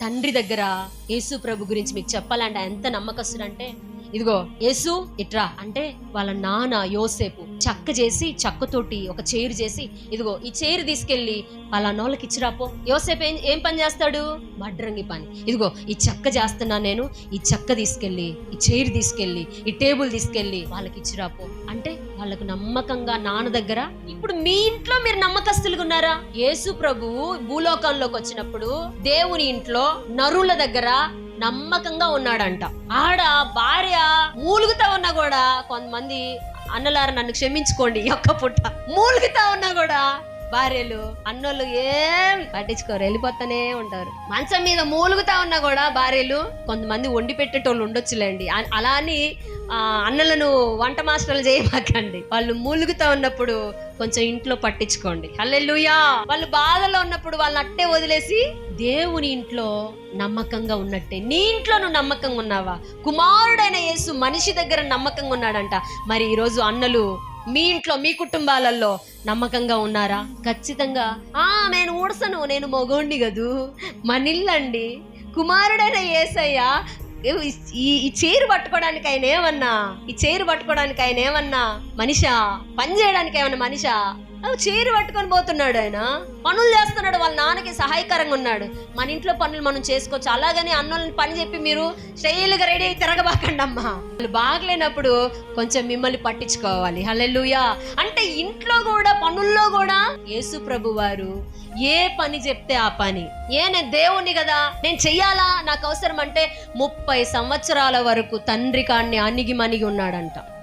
తండ్రి దగ్గర యేసు ప్రభు గురించి మీకు చెప్పాలంటే ఎంత నమ్మకస్తుడంటే, ఇదిగో యేసు ఇట్రా అంటే వాళ్ళ నాన్న యోసేపు చెక్క చేసి, చెక్కతోటి ఒక చైర్ చేసి, ఇదిగో ఈ చైర్ తీసుకెళ్లి పలానోళ్ళకి ఇచ్చిరాపో. యోసేపు ఏం పని చేస్తాడు? వడ్రంగి పని. ఇదిగో ఈ చెక్క చేస్తున్నా నేను, ఈ చెక్క తీసుకెళ్ళి, ఈ చైర్ తీసుకెళ్ళి, ఈ టేబుల్ తీసుకెళ్ళి వాళ్ళకి ఇచ్చిరాపో అంటే వాళ్ళకు నమ్మకంగా నాన్న దగ్గర. ఇప్పుడు మీ ఇంట్లో మీరు నమ్మకస్తులుగా ఉన్నారా? యేసు ప్రభువు భూలోకంలోకి వచ్చినప్పుడు దేవుని ఇంట్లో నరుల దగ్గర నమ్మకంగా ఉన్నాడంట. ఆడ భార్య మూలుగుతా ఉన్నా కూడా, కొంతమంది అన్నలారా నన్ను క్షమించుకోండి, ఒక్క పుట్ట మూలుగుతా ఉన్నా కూడా భార్యలు అన్నోళ్ళు ఏం పట్టించుకోరు, వెళ్ళిపోతానే ఉంటారు. మంచం మీద మూలుగుతా ఉన్నా కూడా భార్యలు, కొంతమంది వండి పెట్టేటోళ్ళు ఉండొచ్చులేండి, అలా అని అన్నలను వంట మాస్టర్లు చేయమాకండి. వాళ్ళు మూలుగుతా ఉన్నప్పుడు కొంచెం ఇంట్లో పట్టించుకోండి. హల్లెలూయా. వాళ్ళు బాధలో ఉన్నప్పుడు వాళ్ళని అట్టే వదిలేసి దేవుని ఇంట్లో నమ్మకంగా ఉన్నట్టే నీ ఇంట్లో నువ్వు నమ్మకంగా ఉన్నావా? కుమారుడైన యేసు మనిషి దగ్గర నమ్మకంగా ఉన్నాడంట. మరి ఈరోజు అన్నలు మీ ఇంట్లో, మీ కుటుంబాలలో నమ్మకంగా ఉన్నారా? ఖచ్చితంగా నేను ఊడసను, నేను మగోండి కదూ, మనిల్లండి, కుమారుడైన యేసయ్య ఈ చైర్ పట్టుకోవడానికి ఆయన ఏమన్నా, ఈ చైర్ పట్టుకోవడానికి ఆయన ఏమన్నా మనిషా? పని చేయడానికి ఏమన్నా మనిషా? చైర్ పట్టుకొని పోతున్నాడు, ఆయన పనులు చేస్తున్నాడు, వాళ్ళ నాన్నకి సహాయకరంగా ఉన్నాడు. మన ఇంట్లో పనులు మనం చేసుకోవచ్చు. అలాగని అన్నోళ్ళని పని చెప్పి మీరు స్టైల్గా రెడీ అయి తిరగబాకండి అమ్మా. వాళ్ళు బాగలేనప్పుడు కొంచెం మిమ్మల్ని పట్టించుకోవాలి. హల్లెలూయా. అంటే ఇంట్లో కూడా, పనుల్లో కూడా యేసు ప్రభు వారు ఏ పని చెప్తే ఆ పని. నేను దేవుణ్ణి కదా, నేను చెయ్యాలా, నాకు అవసరం అంటే 30 సంవత్సరాల వరకు తండ్రి కాడిని అణిగి మణిగి ఉన్నాడంట.